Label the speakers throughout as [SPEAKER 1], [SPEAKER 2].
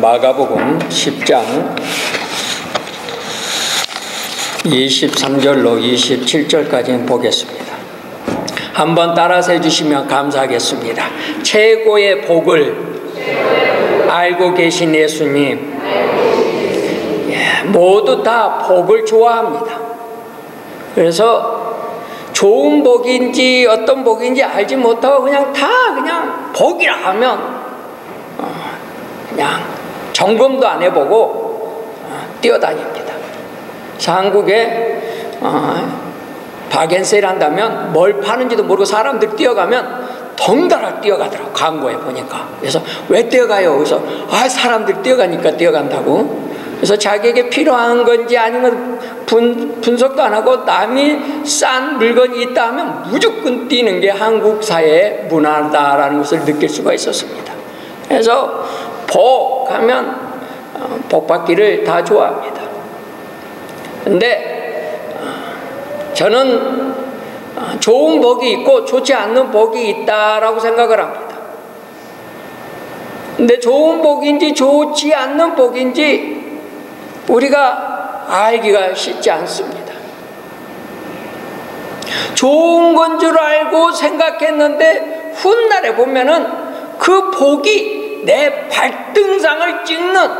[SPEAKER 1] 마가복음 10장 23절로 27절까지 보겠습니다. 한번 따라서 해주시면 감사하겠습니다. 최고의 복을 알고 계신 예수님, 모두 다 복을 좋아합니다. 그래서 좋은 복인지 어떤 복인지 알지 못하고 그냥 복이라 하면 그냥 점검도 안 해보고 뛰어다닙니다. 그래서 한국에 바겐세일 한다면 뭘 파는지도 모르고 사람들이 뛰어가면 덩달아 뛰어가더라고, 광고에 보니까. 그래서 왜 뛰어가요? 그래서 사람들이 뛰어가니까 뛰어간다고. 그래서 자기에게 필요한 건지 아니면 분석도 안 하고 남이 싼 물건이 있다 하면 무조건 뛰는 게 한국 사회의 문화다라는 것을 느낄 수가 있었습니다. 그래서 복 하면 복 받기를 다 좋아합니다. 근데 저는 좋은 복이 있고 좋지 않는 복이 있다라고 생각을 합니다. 근데 좋은 복인지 좋지 않는 복인지 우리가 알기가 쉽지 않습니다. 좋은 건 줄 알고 생각했는데 훗날에 보면은 그 복이 내 발등상을 찍는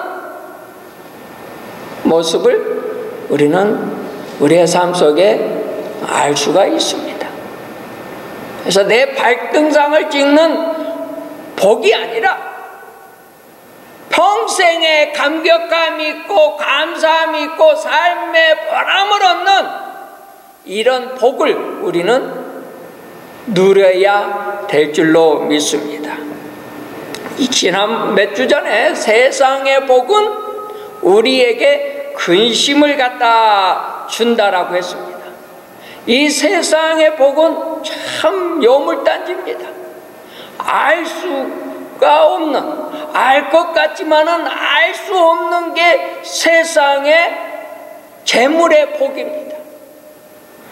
[SPEAKER 1] 모습을 우리는 우리의 삶 속에 알 수가 있습니다. 그래서 내 발등상을 찍는 복이 아니라 평생의 감격감이 있고 감사함이 있고 삶의 보람을 얻는 이런 복을 우리는 누려야 될 줄로 믿습니다. 지난 몇 주 전에 세상의 복은 우리에게 근심을 갖다 준다라고 했습니다. 이 세상의 복은 참 요물단지입니다. 알 수가 없는, 알 것 같지만은 알 수 없는 게 세상의 재물의 복입니다.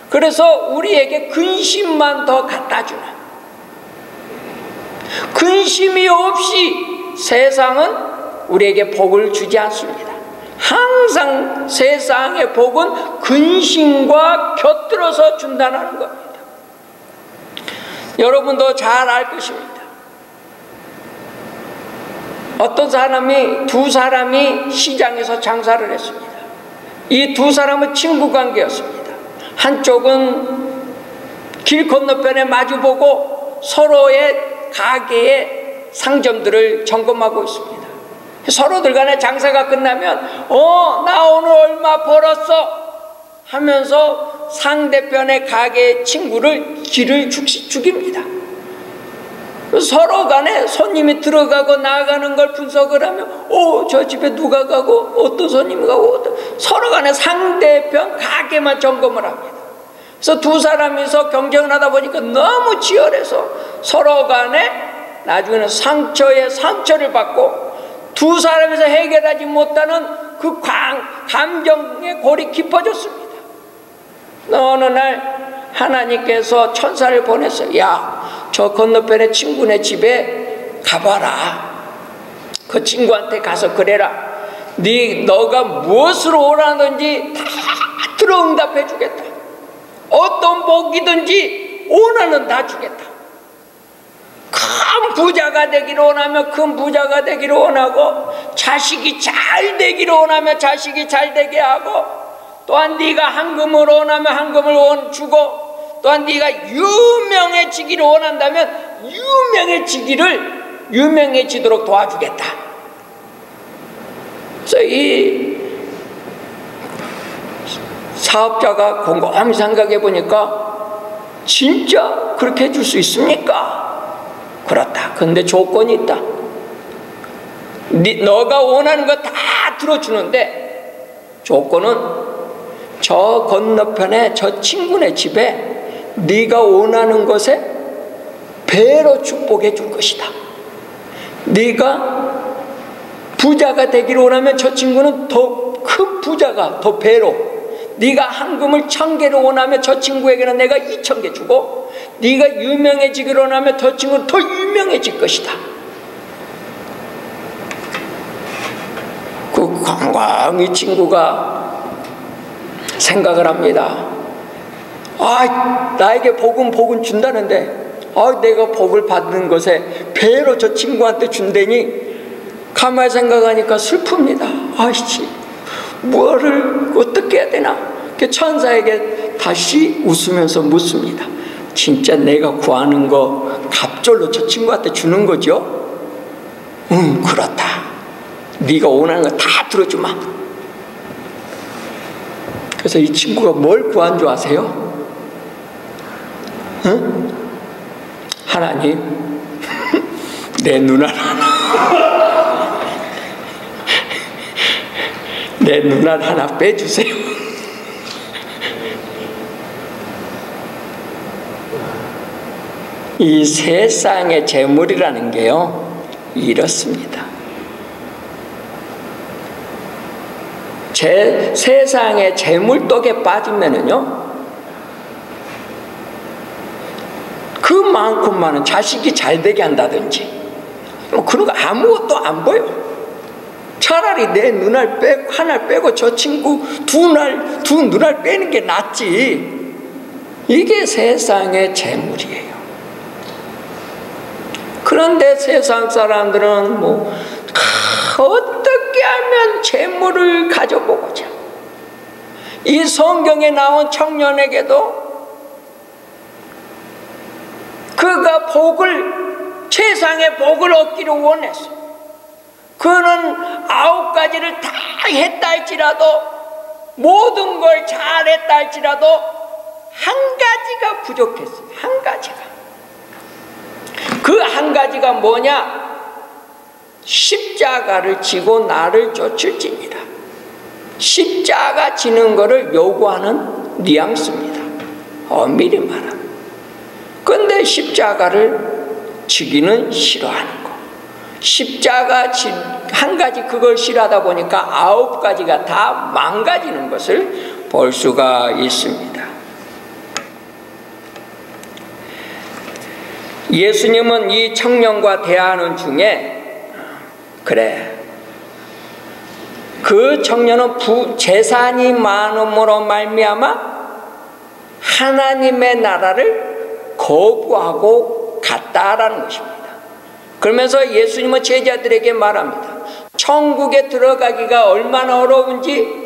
[SPEAKER 1] 그래서 우리에게 근심만 더 갖다 주는, 근심이 없이 세상은 우리에게 복을 주지 않습니다. 항상 세상의 복은 근심과 곁들여서 준다는 겁니다. 여러분도 잘 알 것입니다. 어떤 사람이, 두 사람이 시장에서 장사를 했습니다. 이 두 사람은 친구 관계였습니다. 한쪽은 길 건너편에 마주보고 서로의 가게의 상점들을 점검하고 있습니다. 서로들 간에 장사가 끝나면 나 오늘 얼마 벌었어 하면서 상대편의 가게의 친구를 길을 죽입니다. 서로 간에 손님이 들어가고 나가는 걸 분석을 하면 저 집에 누가 가고 어떤 손님이 가고 서로 간에 상대편 가게만 점검을 합니다. 그래서 두 사람이서 경쟁을 하다 보니까 너무 치열해서 서로 간에 나중에는 상처에 상처를 받고 두 사람에서 해결하지 못하는 그 감정의 골이 깊어졌습니다. 어느 날 하나님께서 천사를 보냈어요. 저 건너편의 친구네 집에 가봐라. 그 친구한테 가서 그래라. 너가 무엇으로 원하는지 다 들어 응답해 주겠다. 어떤 복이든지 원하는 다 주겠다. 큰 부자가 되기를 원하면 큰 부자가 되기를 원하고, 자식이 잘 되기를 원하면 자식이 잘 되게 하고, 또한 네가 헌금을 원하면 헌금을 주고, 또한 네가 유명해지기를 원한다면 유명해지도록 도와주겠다. 그래서 이 사업자가 곰곰이 생각해 보니까 진짜 그렇게 해줄 수 있습니까? 그렇다. 근데 조건이 있다. 너가 원하는 거 다 들어주는데 조건은 저 건너편에 저 친구네 집에 네가 원하는 것에 배로 축복해 줄 것이다. 네가 부자가 되기를 원하면 저 친구는 더 큰 부자가 더 배로, 네가 헌금을 1000개를 원하면 저 친구에게는 내가 2000개 주고, 네가 유명해지기를 원하면 저 친구는 더 유명해질 것이다. 관광 이 친구가 생각을 합니다. 나에게 복은 준다는데 내가 복을 받는 것에 배로 저 친구한테 준다니 가만히 생각하니까 슬픕니다. 뭐를 어떻게 해야 되나? 천사에게 다시 웃으면서 묻습니다. 진짜 내가 구하는 거 갑절로 저 친구한테 주는 거죠? 응, 그렇다. 네가 원하는 거 다 들어주마. 그래서 이 친구가 뭘 구한 줄 아세요? 응? 하나님, 내 눈알 하나, 내 눈알 하나 빼주세요. 이 세상의 재물이라는 게요, 이렇습니다. 세상의 재물독에 빠지면은요, 그 많고 많은 자식이 잘 되게 한다든지, 그런 거 아무것도 안 보여. 차라리 내 눈알 빼고, 하나를 빼고 저 친구 두 눈알 빼는 게 낫지. 이게 세상의 재물이에요. 그런데 세상 사람들은 어떻게 하면 재물을 가져보고자. 이 성경에 나온 청년에게도 그가 세상의 복을 얻기를 원했어. 그는 9가지를 다 했다 할지라도, 모든 걸 잘했다 할지라도 한 가지가 부족했어요. 한 가지가. 그 한 가지가 뭐냐? 십자가를 지고 나를 쫓을지니라. 십자가 지는 것을 요구하는 뉘앙스입니다. 엄밀히 말하면. 근데 십자가를 지기는 싫어하는 거. 십자가 한 가지 그걸 싫어하다 보니까 9가지가 다 망가지는 것을 볼 수가 있습니다. 예수님은 이 청년과 대화하는 중에, 그래, 그 청년은 재산이 많음으로 말미암아 하나님의 나라를 거부하고 갔다라는 것입니다. 그러면서 예수님은 제자들에게 말합니다. 천국에 들어가기가 얼마나 어려운지,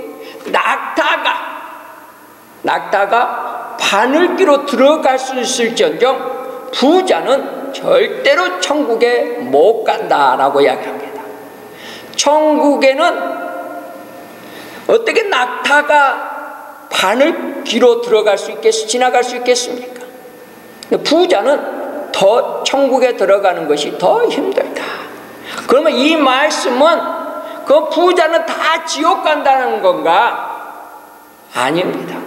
[SPEAKER 1] 낙타가 바늘기로 들어갈 수 있을지언정 부자는 절대로 천국에 못 간다라고 이야기합니다. 천국에는 어떻게 낙타가 바늘기로 지나갈 수 있겠습니까? 부자는 천국에 들어가는 것이 더 힘들다. 그러면 이 말씀은 그 부자는 다 지옥 간다는 건가? 아닙니다.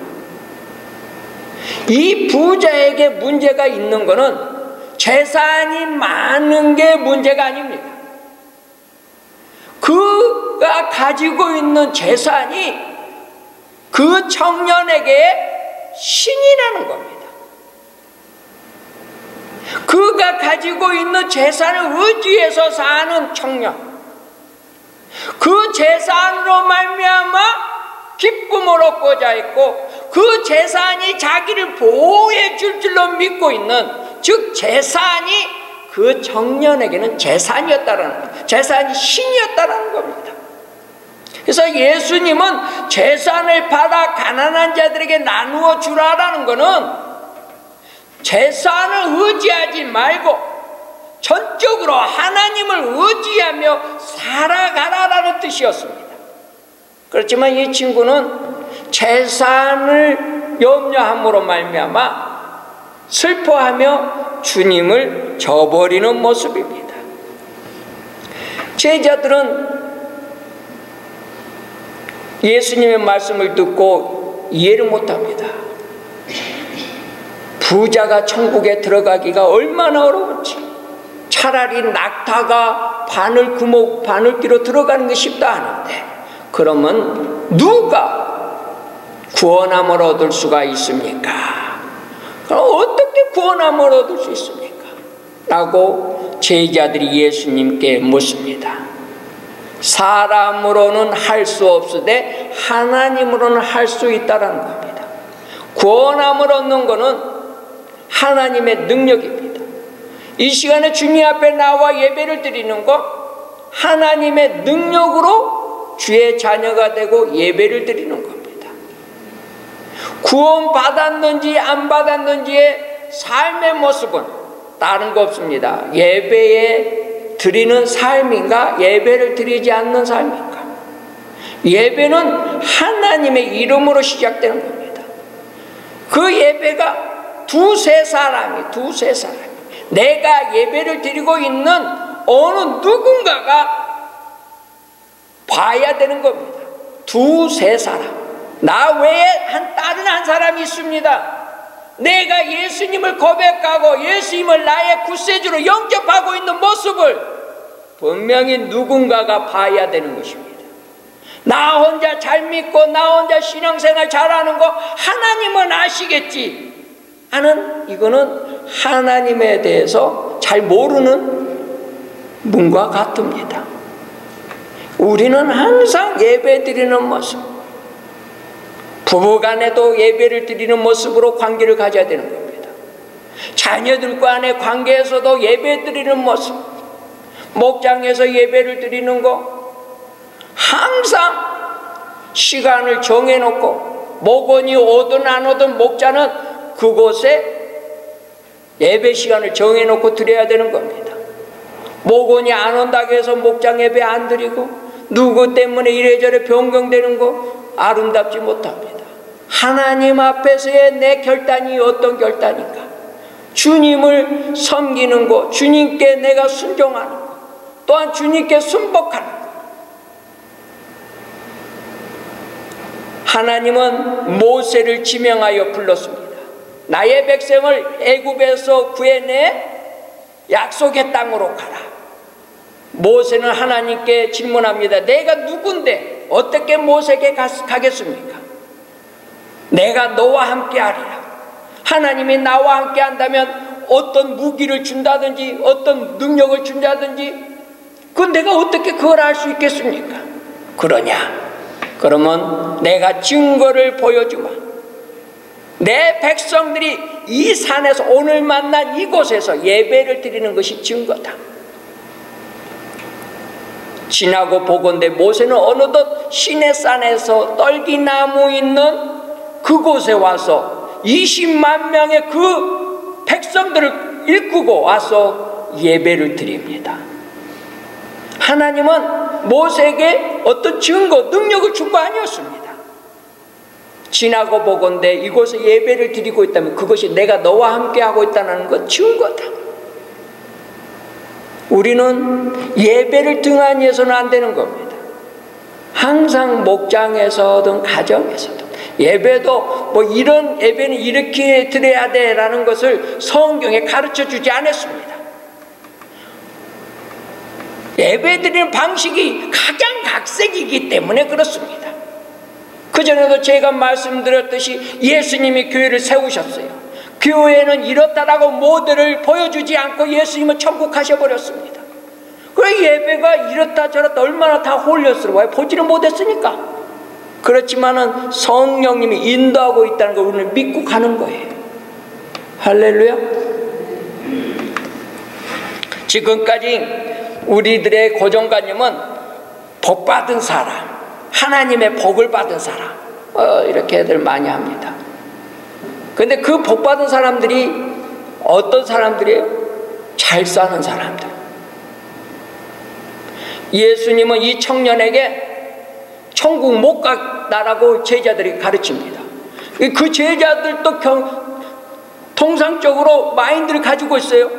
[SPEAKER 1] 이 부자에게 문제가 있는 것은 재산이 많은 게 문제가 아닙니다. 그가 가지고 있는 재산이 그 청년에게 신이라는 겁니다. 그가 가지고 있는 재산을 의지해서 사는 청년, 그 재산으로 말미암아 기쁨을 얻고자 했고, 그 재산이 자기를 보호해 줄 줄로 믿고 있는, 즉 재산이 그 청년에게는 재산이 신이었다는 겁니다. 그래서 예수님은 재산을 받아 가난한 자들에게 나누어 주라라는 것은 재산을 의지하지 말고 전적으로 하나님을 의지하며 살아가라라는 뜻이었습니다. 그렇지만 이 친구는 재산을 염려함으로 말미암아 슬퍼하며 주님을 저버리는 모습입니다. 제자들은 예수님의 말씀을 듣고 이해를 못합니다. 부자가 천국에 들어가기가 얼마나 어려운지, 차라리 낙타가 바늘기로 들어가는 게 쉽다 하는데, 그러면 누가 구원함을 얻을 수가 있습니까? 그럼 어떻게 구원함을 얻을 수 있습니까? 라고 제자들이 예수님께 묻습니다. 사람으로는 할 수 없으되 하나님으로는 할 수 있다는 겁니다. 구원함을 얻는 것은 하나님의 능력입니다. 이 시간에 주님 앞에 나와 예배를 드리는 것, 하나님의 능력으로 주의 자녀가 되고 예배를 드리는 겁니다. 구원 받았는지 안 받았는지의 삶의 모습은 다른 거 없습니다. 예배에 드리는 삶인가, 예배를 드리지 않는 삶인가. 예배는 하나님의 이름으로 시작되는 겁니다. 그 예배가 두세 사람이 내가 예배를 드리고 있는 어느 누군가가 봐야 되는 겁니다. 두세 사람. 나 외에 다른 한 사람이 있습니다. 내가 예수님을 고백하고 예수님을 나의 구세주로 영접하고 있는 모습을 분명히 누군가가 봐야 되는 것입니다. 나 혼자 잘 믿고 나 혼자 신앙생활 잘하는 거 하나님은 아시겠지 하는, 이거는 하나님에 대해서 잘 모르는 분과 같습니다. 우리는 항상 예배 드리는 모습, 부부간에도 예배를 드리는 모습으로 관계를 가져야 되는 겁니다. 자녀들 간의 관계에서도 예배 드리는 모습, 목장에서 예배를 드리는 거 항상 시간을 정해놓고, 목원이 오든 안 오든 목자는 그곳에 예배 시간을 정해놓고 드려야 되는 겁니다. 목원이 안 온다고 해서 목장 예배 안 드리고 누구 때문에 이래저래 변경되는 거 아름답지 못합니다. 하나님 앞에서의 내 결단이 어떤 결단인가, 주님을 섬기는 것, 주님께 내가 순종하는 것, 또한 주님께 순복하는 것. 하나님은 모세를 지명하여 불렀습니다. 나의 백성을 애굽에서 구해내 약속의 땅으로 가라. 모세는 하나님께 질문합니다. 내가 누군데 어떻게 모세에게 가겠습니까? 내가 너와 함께 하리라. 하나님이 나와 함께 한다면 어떤 무기를 준다든지 어떤 능력을 준다든지, 그건 내가 어떻게 그걸 알 수 있겠습니까? 그러냐? 그러면 내가 증거를 보여주마. 내 백성들이 이 산에서 오늘 만난 이곳에서 예배를 드리는 것이 증거다. 지나고 보건대 모세는 어느덧 시내산에서 떨기나무 있는 그곳에 와서 20만 명의 그 백성들을 일구고 와서 예배를 드립니다. 하나님은 모세에게 어떤 증거, 능력을 준 거 아니었습니다. 지나고 보건대 이곳에 예배를 드리고 있다면 그것이 내가 너와 함께 하고 있다는 것 증거다. 우리는 예배를 등한히해서는 안 되는 겁니다. 항상 목장에서든 가정에서든 예배도 뭐 이런 예배는 이렇게 드려야 돼라는 것을 성경에 가르쳐 주지 않았습니다. 예배 드리는 방식이 각양각색이기 때문에 그렇습니다. 그전에도 제가 말씀드렸듯이 예수님이 교회를 세우셨어요. 교회는 이렇다라고 모델을 보여주지 않고 예수님은 천국 가셔버렸습니다. 그래 예배가 이렇다 저렇다 얼마나 다 홀렸어요. 보지는 못했으니까. 그렇지만은 성령님이 인도하고 있다는 걸 우리는 믿고 가는 거예요. 할렐루야. 지금까지 우리들의 고정관념은 복받은 사람, 하나님의 복을 받은 사람, 이렇게들 많이 합니다. 근데 그 복받은 사람들이 어떤 사람들이에요? 잘 사는 사람들. 예수님은 이 청년에게 천국 못 가라고 제자들이 가르칩니다. 그 제자들도 통상적으로 마인드를 가지고 있어요.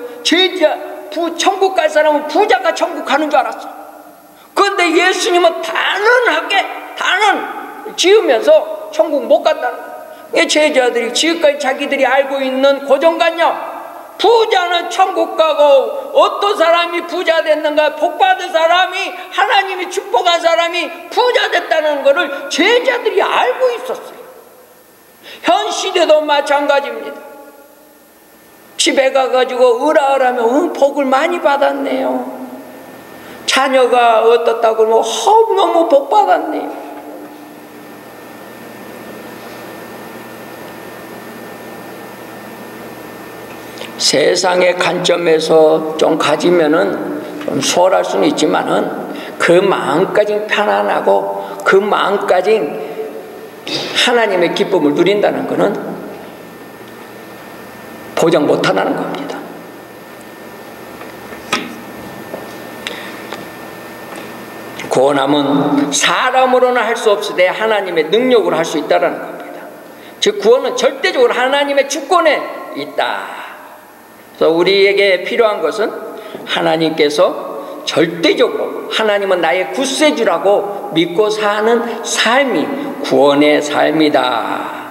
[SPEAKER 1] 천국 갈 사람은 부자가 천국 가는 줄 알았어. 그런데 예수님은 단언하게 지으면서 천국 못 간다는 거예요. 제자들이 지금까지 자기들이 알고 있는 고정관념, 부자는 천국 가고 어떤 사람이 부자 됐는가, 복받은 사람이, 하나님이 축복한 사람이 부자 됐다는 것을 제자들이 알고 있었어요. 현 시대도 마찬가지입니다. 집에 가가지고 으라으라하면 복을 많이 받았네요. 자녀가 어떻다고 그러면 너무 복 받았네. 세상의 관점에서 좀 가지면은 좀 수월할 수는 있지만은 그 마음까지 편안하고 그 마음까지 하나님의 기쁨을 누린다는 것은 보장 못한다는 겁니다. 구원함은 사람으로는 할 수 없으되 하나님의 능력으로 할 수 있다는 겁니다. 즉 구원은 절대적으로 하나님의 주권에 있다. 그래서 우리에게 필요한 것은 하나님께서 절대적으로 하나님은 나의 구세주라고 믿고 사는 삶이 구원의 삶이다.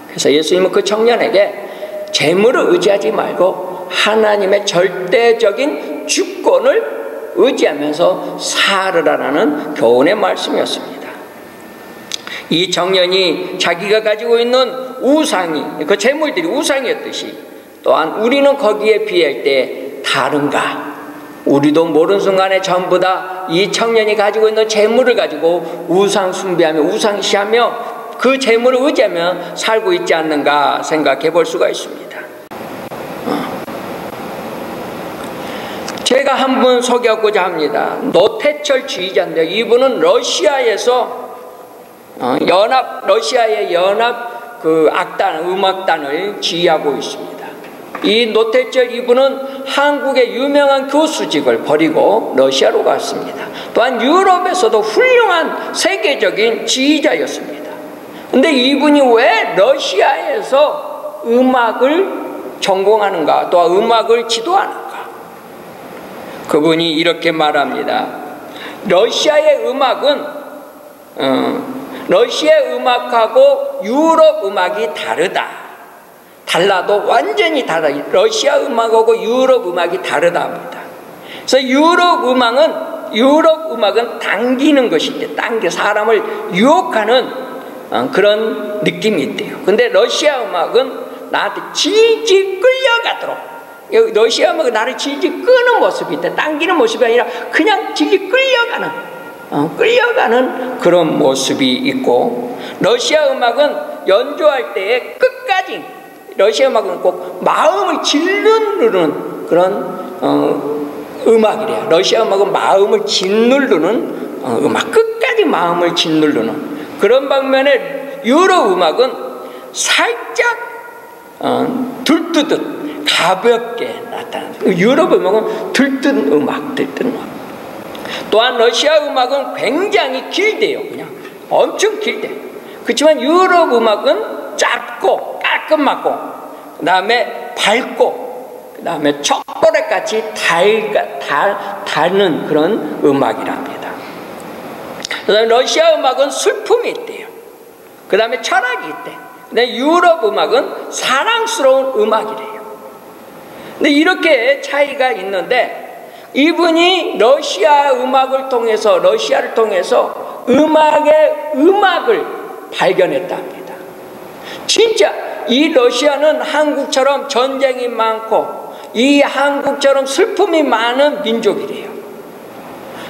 [SPEAKER 1] 그래서 예수님은 그 청년에게 재물을 의지하지 말고 하나님의 절대적인 주권을 의지하면서 살으라는 교훈의 말씀이었습니다. 이 청년이 자기가 가지고 있는 우상이, 그 재물들이 우상이었듯이 또한 우리는 거기에 비할 때 다른가? 우리도 모르는 순간에 전부 다 이 청년이 가지고 있는 재물을 가지고 우상 숭배하며 우상 시하며 그 재물을 의지하며 살고 있지 않는가 생각해 볼 수가 있습니다. 제가 한 분 소개하고자 합니다. 노태철 지휘자인데요. 이분은 러시아에서 러시아의 연합 음악단을 지휘하고 있습니다. 이 노태철 이분은 한국의 유명한 교수직을 버리고 러시아로 갔습니다. 또한 유럽에서도 훌륭한 세계적인 지휘자였습니다. 근데 이분이 왜 러시아에서 음악을 전공하는가, 또 음악을 지도하는가? 그분이 이렇게 말합니다. 러시아의 음악은 러시아 음악하고 유럽 음악이 다르다. 달라도 완전히 달라. 러시아 음악하고 유럽 음악이 다르다 합니다. 그래서 유럽 음악은 당기는 것이 있대. 당겨 사람을 유혹하는 그런 느낌이 있대요. 근데 러시아 음악은 나한테 질질 끌려가도록, 러시아 음악은 나를 질질 끄는 모습이 있대. 당기는 모습이 아니라 그냥 질질 끌려가는 그런 모습이 있고, 러시아 음악은 연주할 때에 끝까지, 러시아 음악은 꼭 마음을 짓누르는 그런 음악이래요. 러시아 음악은 마음을 짓누르는 음악, 끝까지 마음을 짓누르는 그런 방면에 유럽 음악은 살짝 들뜨듯 가볍게 나타나는, 유럽 음악은 들뜬 음악. 또한 러시아 음악은 굉장히 길대요. 그냥 엄청 길대. 그렇지만 유럽 음악은 짧고 깔끔하고, 그 다음에 밝고, 그 다음에 초콜릿같이 달는 그런 음악이랍니다. 그 다음에 러시아 음악은 슬픔이 있대요. 그 다음에 철학이 있대. 근데 유럽 음악은 사랑스러운 음악이래요. 근데 이렇게 차이가 있는데, 이분이 러시아를 통해서 음악을 발견했다 합니다. 진짜 이 러시아는 한국처럼 전쟁이 많고 이 한국처럼 슬픔이 많은 민족이래요.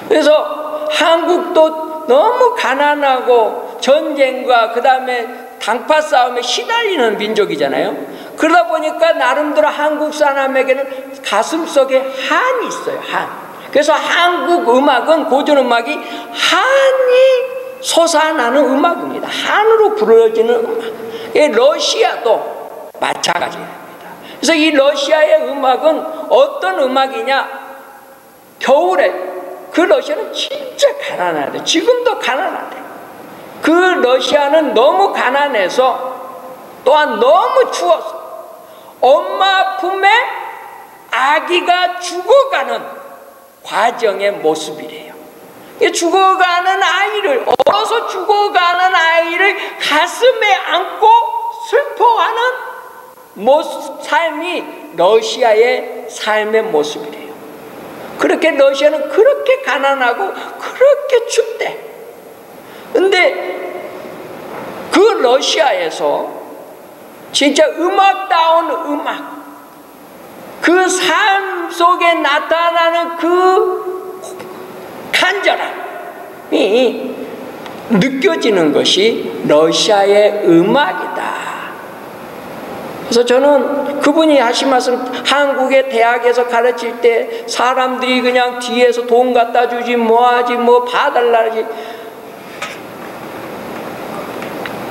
[SPEAKER 1] 그래서 한국도 너무 가난하고 전쟁과 그 다음에 당파 싸움에 시달리는 민족이잖아요. 그러다 보니까 나름대로 한국 사람에게는 가슴속에 한이 있어요. 한. 그래서 한국 음악은, 고전 음악이 한이 솟아나는 음악입니다. 한으로 부르짖는 음악. 러시아도 마찬가지입니다. 그래서 이 러시아의 음악은 어떤 음악이냐? 겨울에 그 러시아는 진짜 가난하대. 지금도 가난하대. 그 러시아는 너무 가난해서, 또한 너무 추워서 엄마 품에 아기가 죽어가는 과정의 모습이래요. 죽어가는 아이를, 얼어서 죽어가는 아이를 가슴에 안고 슬퍼하는 삶이 러시아의 삶의 모습이래요. 그렇게 러시아는 그렇게 가난하고 그렇게 춥대. 근데 그 러시아에서 진짜 음악다운 음악, 그 삶 속에 나타나는 그 간절함이 느껴지는 것이 러시아의 음악이다. 그래서 저는 그분이 하신 말씀, 한국의 대학에서 가르칠 때 사람들이 그냥 뒤에서 돈 갖다 주지 뭐하지 뭐 봐달라지,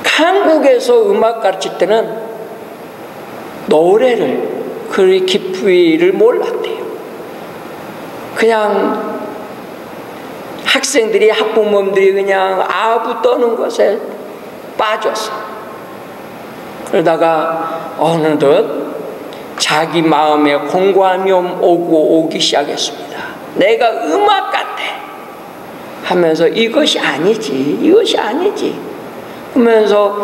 [SPEAKER 1] 한국에서 음악 가르칠 때는 노래를 그리 깊이를 몰랐대요. 그냥 학생들이, 학부모님들이 그냥 아부 떠는 것에 빠졌어. 그러다가 어느덧 자기 마음에 공고함이 오기 시작했습니다. 내가 음악 같아 하면서 이것이 아니지 하면서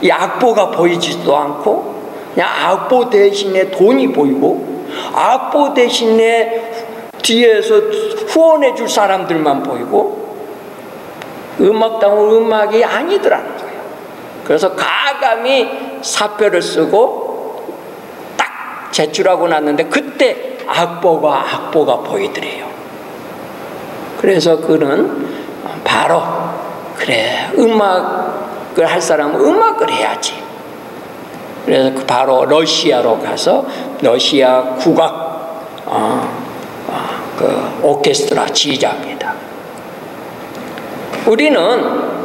[SPEAKER 1] 악보가 보이지도 않고 그냥 악보 대신에 돈이 보이고 악보 대신에 뒤에서 후원해 줄 사람들만 보이고 음악이 아니더라는 거예요. 그래서 가감히 사표를 쓰고 딱 제출하고 났는데 그때 악보가 보이더래요. 그래서 그는 바로 그래, 음악을 할 사람은 음악을 해야지. 그래서 바로 러시아로 가서 러시아 국악 그 오케스트라 지휘자입니다. 우리는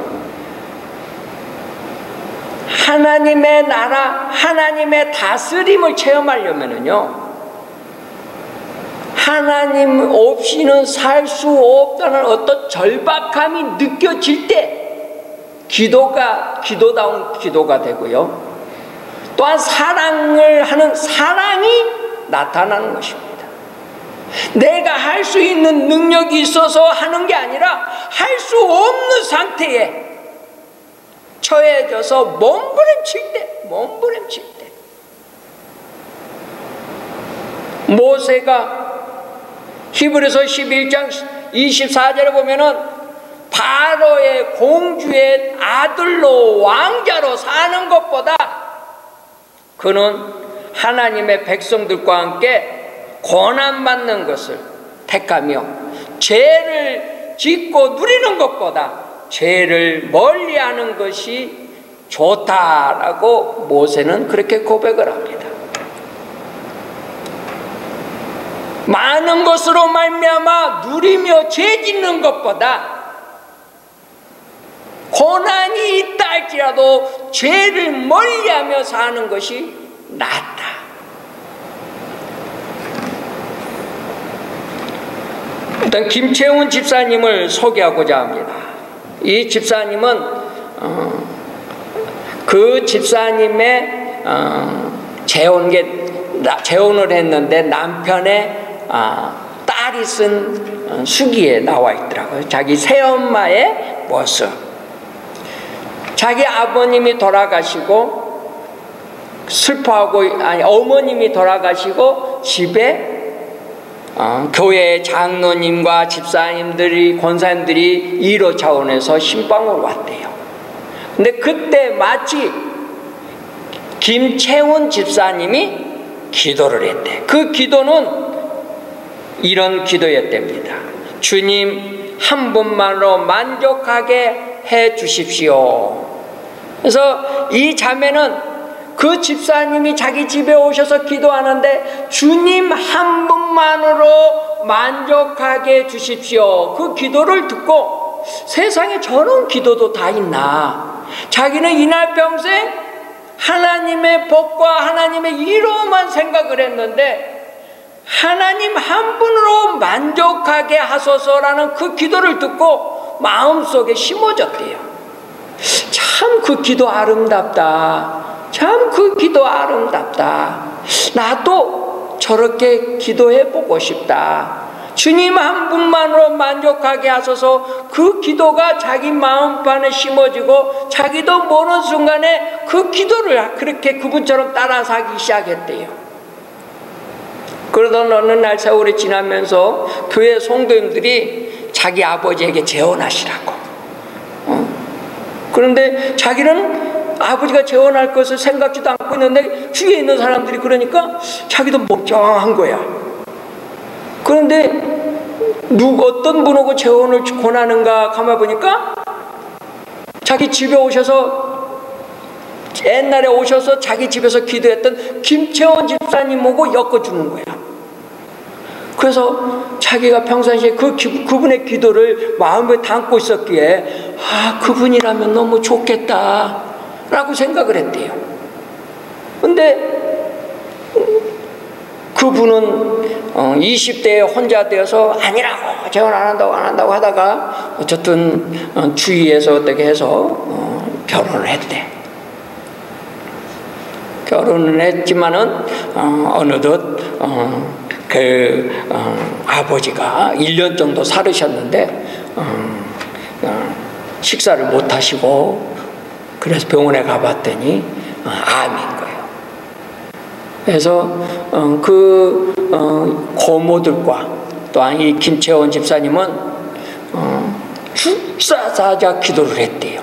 [SPEAKER 1] 하나님의 나라, 하나님의 다스림을 체험하려면요, 하나님 없이는 살 수 없다는 어떤 절박함이 느껴질 때 기도다운 기도가 되고요, 또한 사랑을 하는 사랑이 나타나는 것입니다. 내가 할 수 있는 능력이 있어서 하는 게 아니라 할 수 없는 상태에 처해져서 몸부림칠 때 모세가 히브리서 11장 24절에 보면은 바로의 공주의 아들로 왕자로 사는 것보다 그는 하나님의 백성들과 함께 고난받는 것을 택하며 죄를 짓고 누리는 것보다 죄를 멀리하는 것이 좋다라고 모세는 그렇게 고백을 합니다. 많은 것으로 말미암아 누리며 죄 짓는 것보다 고난이 있다 할지라도 죄를 멀리하며 사는 것이 낫다. 일단 김채훈 집사님을 소개하고자 합니다. 이 집사님은 그 집사님의 재혼을 했는데 남편의 딸이 쓴 수기에 나와 있더라고요. 자기 새엄마의 모습. 자기 아버님이 돌아가시고 슬퍼하고, 어머님이 돌아가시고 집에 교회 장로님과 집사님들이, 권사님들이 1호 차원에서 신방을 왔대요. 근데 그때 마치 김채훈 집사님이 기도를 했대. 그 기도는 이런 기도였답니다. 주님 한 분만으로 만족하게 해 주십시오. 그래서 이 자매는 그 집사님이 자기 집에 오셔서 기도하는데 주님 한 분만으로 만족하게 해 주십시오. 그 기도를 듣고 세상에 저런 기도도 다 있나. 자기는 이날 평생 하나님의 복과 하나님의 위로만 생각을 했는데 하나님 한 분으로 만족하게 하소서라는 그 기도를 듣고 마음속에 심어졌대요. 참 그 기도 아름답다. 참 그 기도 아름답다. 나도 저렇게 기도해보고 싶다. 주님 한 분만으로 만족하게 하소서. 그 기도가 자기 마음판에 심어지고 자기도 모르는 순간에 그 기도를 그렇게 그분처럼 따라 사기 시작했대요. 그러던 어느 날 세월이 지나면서 교회 성도님들이 자기 아버지에게 재혼하시라고. 그런데 자기는 아버지가 재혼할 것을 생각지도 않고 있는데 주위에 있는 사람들이 그러니까 자기도 멀쩡한 거야. 그런데 어떤 분하고 재혼을 권하는가 가만 보니까 자기 집에 오셔서 옛날에 오셔서 자기 집에서 기도했던 김채원 집사님하고 엮어주는 거야. 그래서 자기가 평상시에 그분의 기도를 마음에 담고 있었기에 그분이라면 너무 좋겠다 라고 생각을 했대요. 근데 그분은 20대에 혼자 되어서 아니라고 재혼 안 한다고 하다가 어쨌든 주위에서 어떻게 해서 결혼을 했대. 결혼을 했지만은 어느덧 아버지가 1년 정도 살으셨는데 식사를 못 하시고 그래서 병원에 가봤더니 암인 거예요. 그래서 고모들과 또한 이 김채원 집사님은 축사사자 기도를 했대요.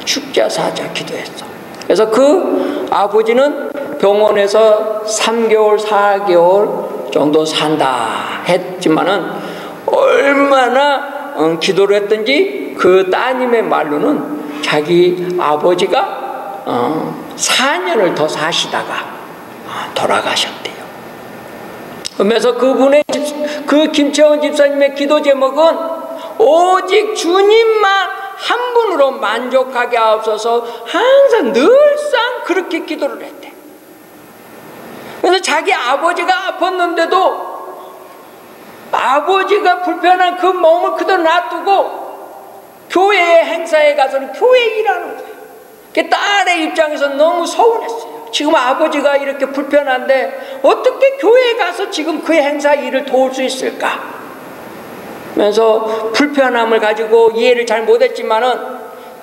[SPEAKER 1] 축사사자 기도했어. 그래서 그 아버지는 병원에서 3개월, 4개월 정도 산다 했지만은 얼마나 기도를 했든지 그 따님의 말로는 자기 아버지가 4년을 더 사시다가 돌아가셨대요. 그러면서 그 김채원 집사님의 기도 제목은 오직 주님만 한 분으로 만족하게 하옵소서 항상 늘상 그렇게 기도를 했대. 그래서 자기 아버지가 아팠는데도 아버지가 불편한 그 몸을 그대로 놔두고 교회의 행사에 가서는 교회 일하는 거예요. 딸의 입장에서 너무 서운했어요. 지금 아버지가 이렇게 불편한데 어떻게 교회에 가서 지금 그 행사 일을 도울 수 있을까? 그래서 불편함을 가지고 이해를 잘 못했지만은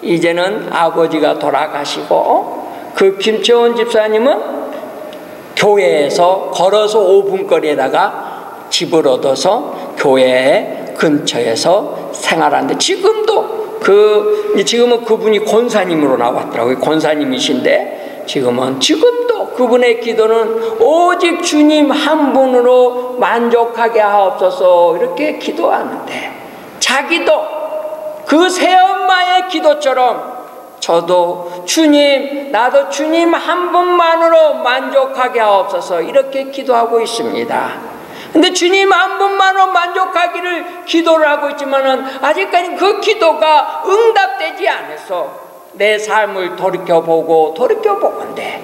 [SPEAKER 1] 이제는 아버지가 돌아가시고 그 김채원 집사님은 교회에서 걸어서 5분 거리에다가 집을 얻어서 교회 근처에서 생활하는데 지금은 그분이 권사님으로 나왔더라고요. 권사님이신데 지금도 그분의 기도는 오직 주님 한 분으로 만족하게 하옵소서 이렇게 기도하는데 자기도 그 새엄마의 기도처럼 저도 나도 주님 한 분만으로 만족하게 하옵소서 이렇게 기도하고 있습니다. 근데 주님 한 분만으로 만족하기를 기도를 하고 있지만은 아직까지 그 기도가 응답되지 않아서 내 삶을 돌이켜보건대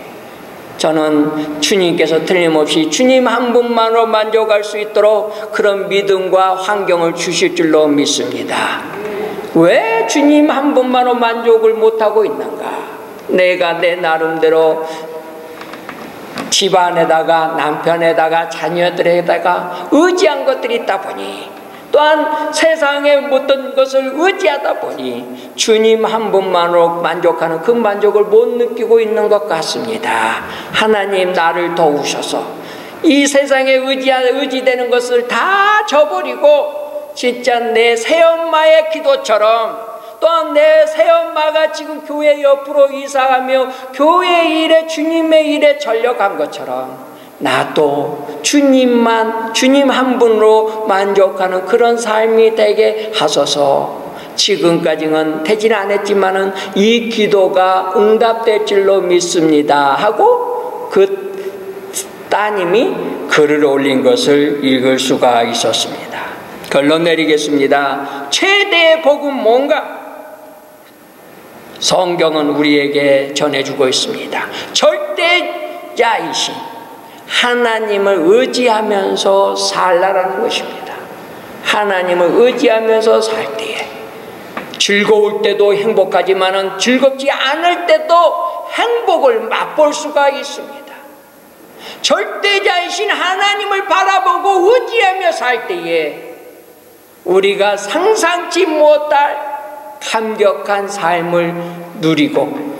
[SPEAKER 1] 저는 주님께서 틀림없이 주님 한 분만으로 만족할 수 있도록 그런 믿음과 환경을 주실 줄로 믿습니다. 왜 주님 한 분만으로 만족을 못하고 있는가? 내가 내 나름대로 집안에다가 남편에다가 자녀들에다가 의지한 것들이 있다 보니 또한 세상의 어떤 것을 의지하다 보니 주님 한 분만으로 만족하는 그 만족을 못 느끼고 있는 것 같습니다. 하나님 나를 도우셔서 이 세상에 의지되는 것을 다 저버리고 진짜 내 새엄마의 기도처럼 또한 내 새엄마가 지금 교회 옆으로 이사하며 교회 일에 주님의 일에 전력한 것처럼 나도 주님 한 분으로 만족하는 그런 삶이 되게 하소서. 지금까지는 되지는 않았지만은 이 기도가 응답될 줄로 믿습니다 하고 그 따님이 글을 올린 것을 읽을 수가 있었습니다. 결론 내리겠습니다. 최대의 복은 뭔가? 성경은 우리에게 전해주고 있습니다. 절대자이신 하나님을 의지하면서 살라라는 것입니다. 하나님을 의지하면서 살 때에 즐거울 때도 행복하지만은 즐겁지 않을 때도 행복을 맛볼 수가 있습니다. 절대자이신 하나님을 바라보고 의지하며 살 때에 우리가 상상치 못할 감격한 삶을 누리고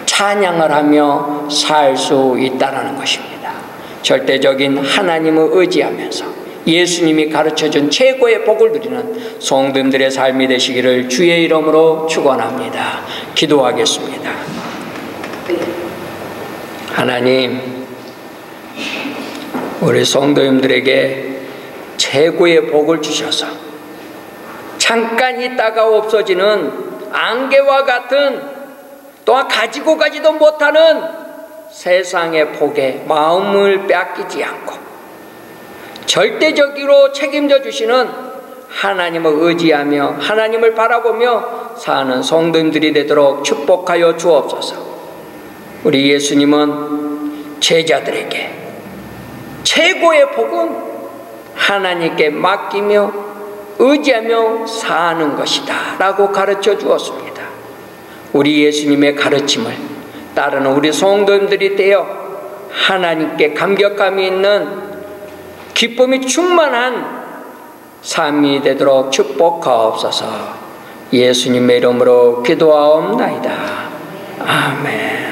[SPEAKER 1] 찬양을 하며 살 수 있다는 것입니다. 절대적인 하나님을 의지하면서 예수님이 가르쳐준 최고의 복을 누리는 성도님들의 삶이 되시기를 주의 이름으로 축원합니다. 기도하겠습니다. 하나님, 우리 성도님들에게 최고의 복을 주셔서 잠깐 있다가 없어지는 안개와 같은, 또한 가지고 가지도 못하는 세상의 복에 마음을 빼앗기지 않고 절대적으로 책임져 주시는 하나님을 의지하며 하나님을 바라보며 사는 성도님들이 되도록 축복하여 주옵소서. 우리 예수님은 제자들에게 최고의 복은 하나님께 맡기며 의지하며 사는 것이다 라고 가르쳐 주었습니다. 우리 예수님의 가르침을 따르는 우리 성도님들이 되어 하나님께 감격감이 있는 기쁨이 충만한 삶이 되도록 축복하옵소서. 예수님의 이름으로 기도하옵나이다. 아멘.